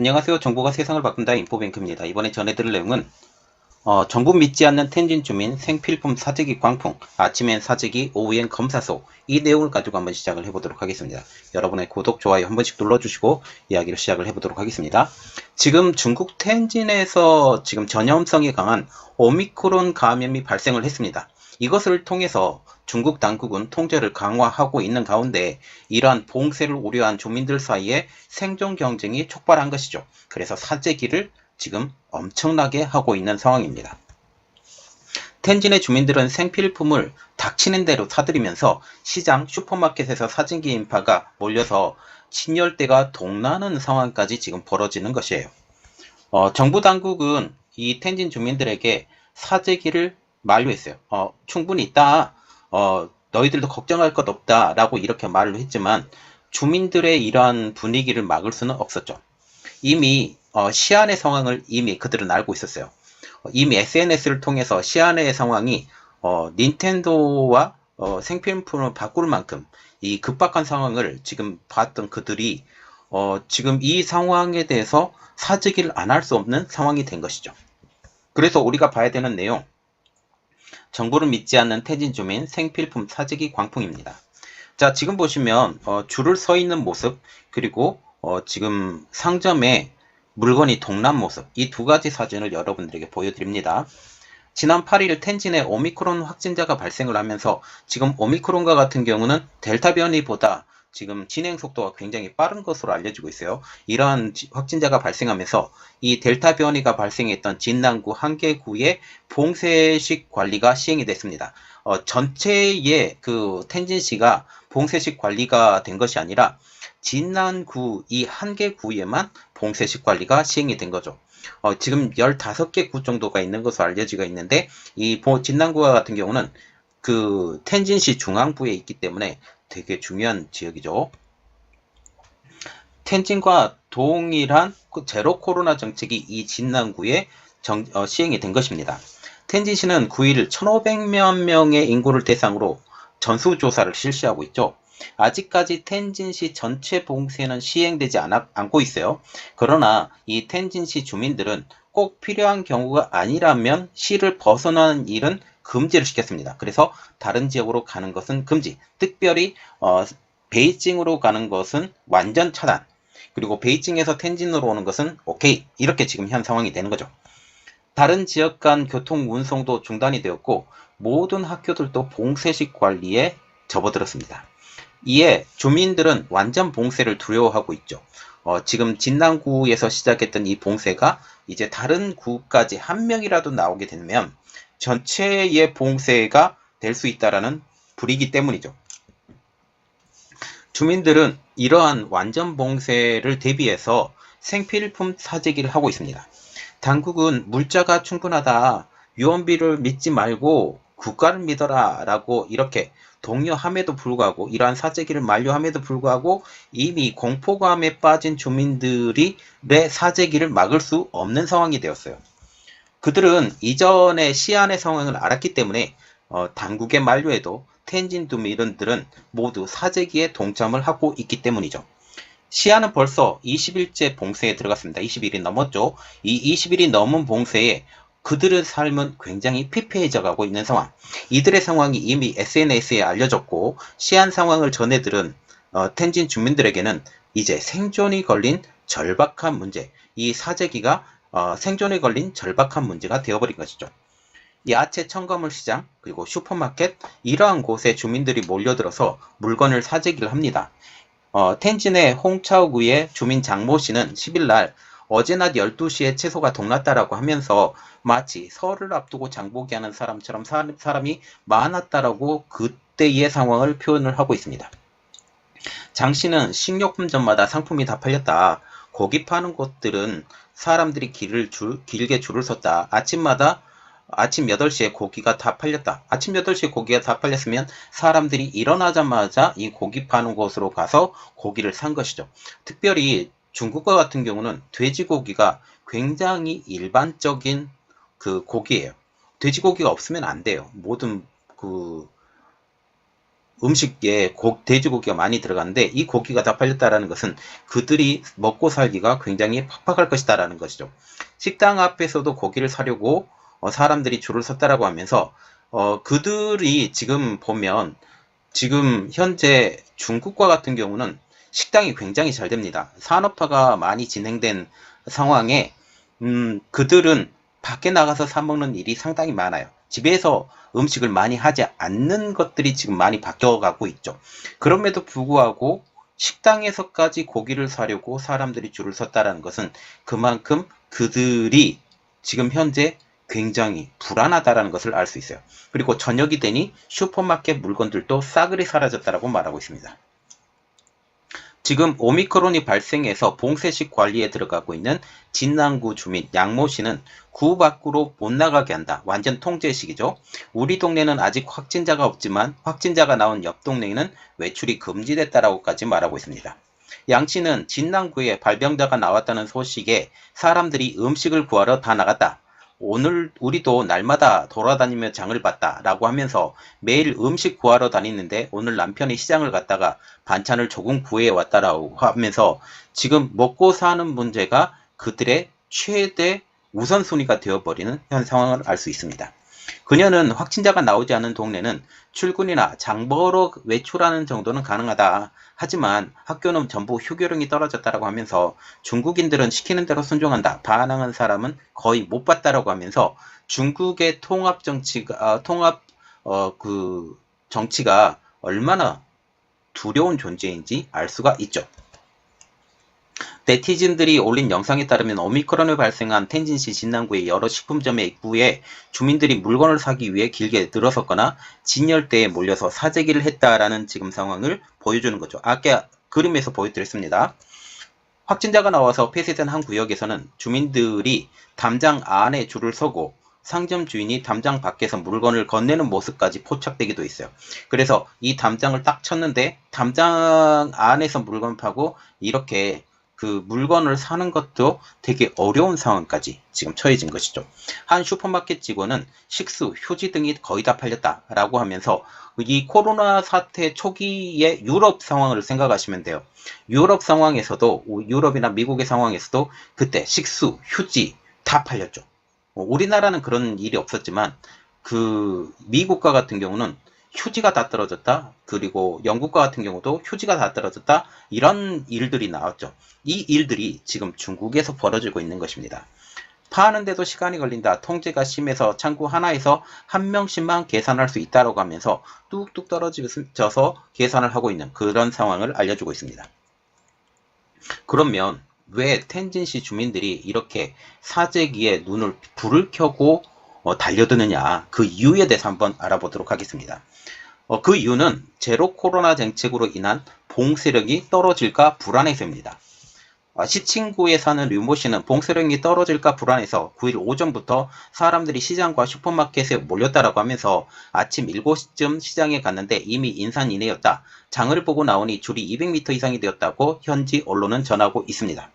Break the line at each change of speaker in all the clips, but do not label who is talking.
안녕하세요. 정보가 세상을 바꾼다 인포뱅크입니다. 이번에 전해드릴 내용은 정부 믿지 않는 텐진 주민 생필품 사재기 광풍, 아침엔 사재기, 오후엔 검사소, 이 내용을 가지고 한번 시작을 해보도록 하겠습니다. 여러분의 구독, 좋아요 한 번씩 눌러주시고 이야기를 시작을 해보도록 하겠습니다. 지금 중국 텐진에서 지금 전염성이 강한 오미크론 감염이 발생을 했습니다. 이것을 통해서 중국 당국은 통제를 강화하고 있는 가운데 이러한 봉쇄를 우려한 주민들 사이에 생존 경쟁이 촉발한 것이죠. 그래서 사재기를 지금 엄청나게 하고 있는 상황입니다. 텐진의 주민들은 생필품을 닥치는 대로 사들이면서 시장, 슈퍼마켓에서 사재기 인파가 몰려서 진열대가 동나는 상황까지 지금 벌어지는 것이에요. 정부 당국은 이 텐진 주민들에게 사재기를 만류했어요. 충분히 있다. 너희들도 걱정할 것 없다. 라고 이렇게 말을 했지만 주민들의 이러한 분위기를 막을 수는 없었죠. 이미 시안의 상황을 이미 그들은 알고 있었어요. 이미 SNS를 통해서 시안의 상황이 닌텐도와 생필품을 바꿀 만큼 이 급박한 상황을 지금 봤던 그들이 지금 이 상황에 대해서 사재기를 안 할 수 없는 상황이 된 것이죠. 그래서 우리가 봐야 되는 내용, 정부를 믿지 않는 텐진 주민 생필품 사재기 광풍입니다. 자, 지금 보시면 줄을 서 있는 모습, 그리고 지금 상점에 물건이 동난 모습, 이 두 가지 사진을 여러분들에게 보여드립니다. 지난 8일 텐진에 오미크론 확진자가 발생을 하면서 지금 오미크론과 같은 경우는 델타 변이보다 지금 진행 속도가 굉장히 빠른 것으로 알려지고 있어요. 이러한 확진자가 발생하면서 이 델타 변이가 발생했던 진난구 한 개 구의 봉쇄식 관리가 시행이 됐습니다. 전체의 그 텐진시가 봉쇄식 관리가 된 것이 아니라 진난구 이 한 개 구에만 봉쇄식 관리가 시행이 된 거죠. 지금 15개 구 정도가 있는 것으로 알려지고 있는데 이 진난구와 같은 경우는 그 텐진시 중앙부에 있기 때문에 되게 중요한 지역이죠. 텐진과 동일한 제로 코로나 정책이 이 진난구에 시행이 된 것입니다. 텐진시는 9일 1,500만 명의 인구를 대상으로 전수조사를 실시하고 있죠. 아직까지 텐진시 전체 봉쇄는 시행되지 않고 있어요. 그러나 이 텐진시 주민들은 꼭 필요한 경우가 아니라면 시를 벗어나는 일은 금지를 시켰습니다. 그래서 다른 지역으로 가는 것은 금지, 특별히 베이징으로 가는 것은 완전 차단, 그리고 베이징에서 텐진으로 오는 것은 오케이, 이렇게 지금 현 상황이 되는 거죠. 다른 지역 간 교통 운송도 중단이 되었고 모든 학교들도 봉쇄식 관리에 접어들었습니다. 이에 주민들은 완전 봉쇄를 두려워하고 있죠. 지금 진난구에서 시작했던 이 봉쇄가 이제 다른 구까지 한 명이라도 나오게 되면 전체의 봉쇄가 될 수 있다라는 불이기 때문이죠. 주민들은 이러한 완전 봉쇄를 대비해서 생필품 사재기를 하고 있습니다. 당국은 물자가 충분하다, 유언비를 믿지 말고 국가를 믿어라 라고 이렇게 독려함에도 불구하고, 이러한 사재기를 만류함에도 불구하고 이미 공포감에 빠진 주민들이 내 사재기를 막을 수 없는 상황이 되었어요. 그들은 이전에 시안의 상황을 알았기 때문에 당국의 만류에도 텐진 주민들은 모두 사재기에 동참을 하고 있기 때문이죠. 시안은 벌써 20일째 봉쇄에 들어갔습니다. 20일이 넘었죠. 이 20일이 넘은 봉쇄에 그들의 삶은 굉장히 피폐해져 가고 있는 상황. 이들의 상황이 이미 SNS에 알려졌고 시안 상황을 전해들은 텐진 주민들에게는 이제 생존이 걸린 절박한 문제, 이 사재기가 생존에 걸린 절박한 문제가 되어버린 것이죠. 야채 첨가물 시장, 그리고 슈퍼마켓, 이러한 곳에 주민들이 몰려들어서 물건을 사재기를 합니다. 텐진의 홍차오구의 주민 장모 씨는 10일 날 어제 낮 12시에 채소가 동났다라고 하면서 마치 설을 앞두고 장보기 하는 사람처럼 사람이 많았다라고 그때의 상황을 표현을 하고 있습니다. 장 씨는 식료품점마다 상품이 다 팔렸다. 고기 파는 곳들은 사람들이 길게 줄을 섰다. 아침 8시에 고기가 다 팔렸다. 아침 8시에 고기가 다 팔렸으면 사람들이 일어나자마자 이 고기 파는 곳으로 가서 고기를 산 것이죠. 특별히 중국과 같은 경우는 돼지고기가 굉장히 일반적인 그 고기예요. 돼지고기가 없으면 안 돼요. 모든 그 음식에 돼지고기가 많이 들어가는데 이 고기가 다 팔렸다라는 것은 그들이 먹고 살기가 굉장히 팍팍할 것이다라는 것이죠. 식당 앞에서도 고기를 사려고 사람들이 줄을 섰다라고 하면서 그들이 지금 보면 지금 현재 중국과 같은 경우는 식당이 굉장히 잘 됩니다. 산업화가 많이 진행된 상황에 그들은 밖에 나가서 사 먹는 일이 상당히 많아요. 집에서 음식을 많이 하지 않는 것들이 지금 많이 바뀌어가고 있죠. 그럼에도 불구하고 식당에서까지 고기를 사려고 사람들이 줄을 섰다는 것은 그만큼 그들이 지금 현재 굉장히 불안하다는 것을 알 수 있어요. 그리고 저녁이 되니 슈퍼마켓 물건들도 싸그리 사라졌다고 말하고 있습니다. 지금 오미크론이 발생해서 봉쇄식 관리에 들어가고 있는 진남구 주민 양모 씨는 구 밖으로 못 나가게 한다. 완전 통제식이죠. 우리 동네는 아직 확진자가 없지만 확진자가 나온 옆 동네에는 외출이 금지됐다라고까지 말하고 있습니다. 양 씨는 진남구에 발병자가 나왔다는 소식에 사람들이 음식을 구하러 다 나갔다. 오늘 우리도 날마다 돌아다니며 장을 봤다 라고 하면서 매일 음식 구하러 다니는데 오늘 남편이 시장을 갔다가 반찬을 조금 구해 왔다라고 하면서 지금 먹고 사는 문제가 그들의 최대 우선순위가 되어버리는 현 상황을 알 수 있습니다. 그녀는 확진자가 나오지 않은 동네는 출근이나 장 보러 외출하는 정도는 가능하다. 하지만 학교는 전부 휴교령이 떨어졌다고 하면서 중국인들은 시키는 대로 순종한다. 반항한 사람은 거의 못 봤다라고 하면서 중국의 통합 정치가 정치가 얼마나 두려운 존재인지 알 수가 있죠. 네티즌들이 올린 영상에 따르면 오미크론이 발생한 텐진시 진남구의 여러 식품점의 입구에 주민들이 물건을 사기 위해 길게 늘어섰거나 진열대에 몰려서 사재기를 했다라는 지금 상황을 보여주는 거죠. 아까 그림에서 보여드렸습니다. 확진자가 나와서 폐쇄된 한 구역에서는 주민들이 담장 안에 줄을 서고 상점 주인이 담장 밖에서 물건을 건네는 모습까지 포착되기도 했어요. 그래서 이 담장을 딱 쳤는데 담장 안에서 물건 파고 이렇게 그 물건을 사는 것도 되게 어려운 상황까지 지금 처해진 것이죠. 한 슈퍼마켓 직원은 식수, 휴지 등이 거의 다 팔렸다라고 하면서 이 코로나 사태 초기의 유럽 상황을 생각하시면 돼요. 유럽 상황에서도 유럽이나 미국의 상황에서도 그때 식수, 휴지 다 팔렸죠. 우리나라는 그런 일이 없었지만 그 미국과 같은 경우는 휴지가 다 떨어졌다. 그리고 영국과 같은 경우도 휴지가 다 떨어졌다. 이런 일들이 나왔죠. 이 일들이 지금 중국에서 벌어지고 있는 것입니다. 파는데도 시간이 걸린다. 통제가 심해서 창구 하나에서 한 명씩만 계산할 수 있다고 하면서 뚝뚝 떨어져서 계산을 하고 있는 그런 상황을 알려주고 있습니다. 그러면 왜 텐진시 주민들이 이렇게 사재기에 불을 켜고 달려드느냐, 그 이유에 대해서 한번 알아보도록 하겠습니다. 그 이유는 제로 코로나 정책으로 인한 봉쇄력이 떨어질까 불안해서입니다. 시친구에 사는 류모 씨는 봉쇄력이 떨어질까 불안해서 9일 오전부터 사람들이 시장과 슈퍼마켓에 몰렸다라고 하면서 아침 7시쯤 시장에 갔는데 이미 인산인해였다. 장을 보고 나오니 줄이 200m 이상이 되었다고 현지 언론은 전하고 있습니다.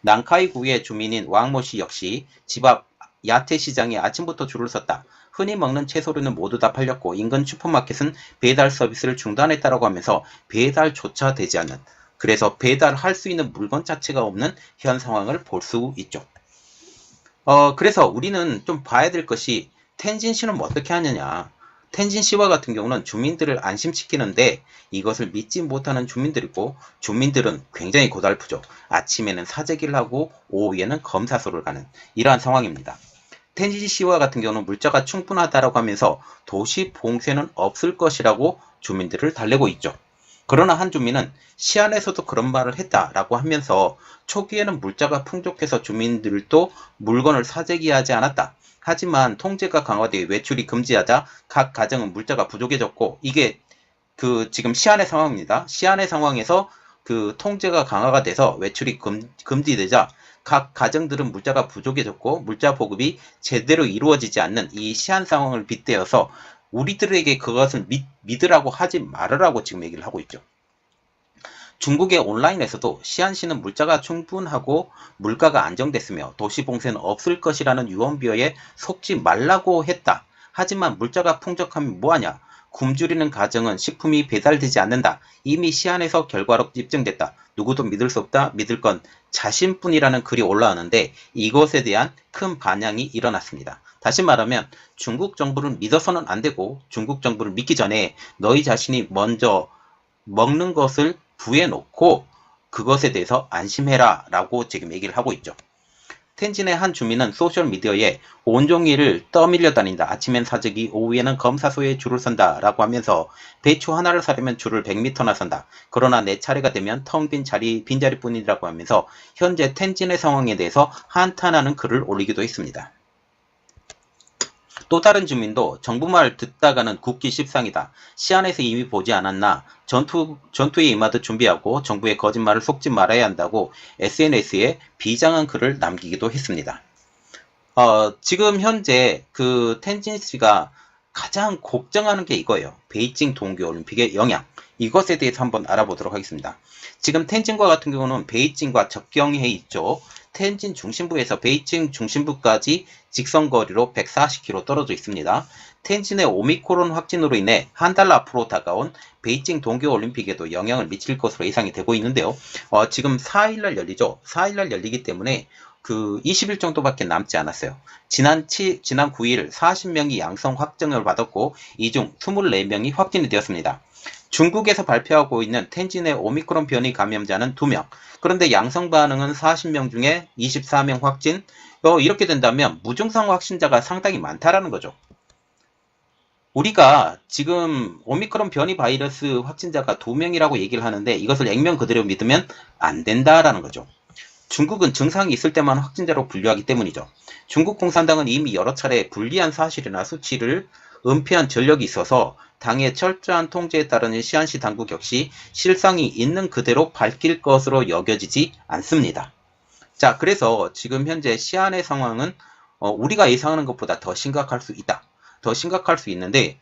난카이구의 주민인 왕모 씨 역시 집 앞 야채시장에 아침부터 줄을 섰다. 흔히 먹는 채소류는 모두 다 팔렸고 인근 슈퍼마켓은 배달 서비스를 중단했다고 하면서 배달조차 되지 않는, 그래서 배달할 수 있는 물건 자체가 없는 현 상황을 볼 수 있죠. 그래서 우리는 좀 봐야 될 것이 텐진시는 어떻게 하느냐. 텐진시와 같은 경우는 주민들을 안심시키는데 이것을 믿지 못하는 주민들이고 주민들은 굉장히 고달프죠. 아침에는 사재기를 하고 오후에는 검사소를 가는 이러한 상황입니다. 텐진시와 같은 경우는 물자가 충분하다고 하면서 도시 봉쇄는 없을 것이라고 주민들을 달래고 있죠. 그러나 한 주민은 시안에서도 그런 말을 했다라고 하면서 초기에는 물자가 풍족해서 주민들도 물건을 사재기하지 않았다. 하지만 통제가 강화돼 외출이 금지하자 각 가정은 물자가 부족해졌고, 이게 지금 시안의 상황입니다. 시안의 상황에서 그 통제가 강화가 돼서 외출이 금지되자 각 가정들은 물자가 부족해졌고 물자 보급이 제대로 이루어지지 않는 이 시안 상황을 빗대어서 우리들에게 그것을 믿으라고 하지 말으라고 지금 얘기를 하고 있죠. 중국의 온라인에서도 시안시는 물자가 충분하고 물가가 안정됐으며 도시 봉쇄는 없을 것이라는 유언비어에 속지 말라고 했다. 하지만 물자가 풍족하면 뭐하냐? 굶주리는 가정은 식품이 배달되지 않는다. 이미 시안에서 결과로 입증됐다. 누구도 믿을 수 없다. 믿을 건 자신뿐이라는 글이 올라오는데 이것에 대한 큰 반향이 일어났습니다. 다시 말하면 중국 정부를 믿어서는 안 되고 중국 정부를 믿기 전에 너희 자신이 먼저 먹는 것을 부해놓고 그것에 대해서 안심해라 라고 지금 얘기를 하고 있죠. 텐진의 한 주민은 소셜미디어에 온종일 떠밀려 다닌다. 아침엔 사재기, 오후에는 검사소에 줄을 선다 라고 하면서 배추 하나를 사려면 줄을 100m나 선다. 그러나 내 차례가 되면 텅 빈 자리뿐이라고 하면서 현재 텐진의 상황에 대해서 한탄하는 글을 올리기도 했습니다. 또 다른 주민도 정부 말 듣다가는 굳기 십상이다. 시안에서 이미 보지 않았나. 전투에 임하듯 준비하고 정부의 거짓말을 속지 말아야 한다고 SNS에 비장한 글을 남기기도 했습니다. 지금 현재 그 텐진 씨가 가장 걱정하는 게 이거예요. 베이징 동계올림픽의 영향. 이것에 대해서 한번 알아보도록 하겠습니다. 지금 텐진과 같은 경우는 베이징과 접경해 있죠. 텐진 중심부에서 베이징 중심부까지 직선거리로 140km 떨어져 있습니다. 텐진의 오미크론 확진으로 인해 한 달 앞으로 다가온 베이징 동계올림픽에도 영향을 미칠 것으로 예상이 되고 있는데요. 지금 4일날 열리죠. 4일날 열리기 때문에 그 20일 정도밖에 남지 않았어요. 지난 9일 40명이 양성 확정을 받았고 이 중 24명이 확진이 되었습니다. 중국에서 발표하고 있는 텐진의 오미크론 변이 감염자는 2명. 그런데 양성 반응은 40명 중에 24명 확진. 이렇게 된다면 무증상 확진자가 상당히 많다라는 거죠. 우리가 지금 오미크론 변이 바이러스 확진자가 2명이라고 얘기를 하는데 이것을 액면 그대로 믿으면 안 된다라는 거죠. 중국은 증상이 있을 때만 확진자로 분류하기 때문이죠. 중국 공산당은 이미 여러 차례 불리한 사실이나 수치를 은폐한 전력이 있어서 당의 철저한 통제에 따르는 시안시 당국 역시 실상이 있는 그대로 밝힐 것으로 여겨지지 않습니다. 자, 그래서 지금 현재 시안의 상황은 우리가 예상하는 것보다 더 심각할 수 있다. 더 심각할 수 있는데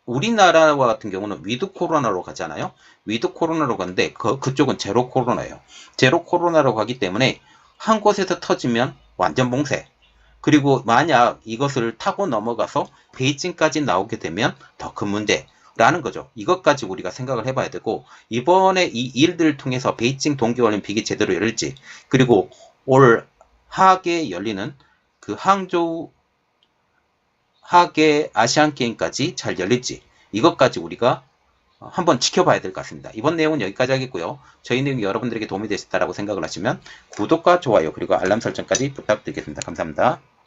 우리나라와 같은 경우는 위드 코로나로 가잖아요. 위드 코로나로 가는데 그쪽은 제로 코로나예요. 제로 코로나로 가기 때문에 한 곳에서 터지면 완전 봉쇄. 그리고 만약 이것을 타고 넘어가서 베이징까지 나오게 되면 더 큰 문제라는 거죠. 이것까지 우리가 생각을 해봐야 되고 이번에 이 일들을 통해서 베이징 동계올림픽이 제대로 열릴지 그리고 올 하계에 열리는 그 항저우 하계 아시안게임까지 잘 열릴지 이것까지 우리가 한번 지켜봐야 될 것 같습니다. 이번 내용은 여기까지 하겠고요. 저희 내용이 여러분들에게 도움이 되셨다고 생각을 하시면 구독과 좋아요 그리고 알람 설정까지 부탁드리겠습니다. 감사합니다.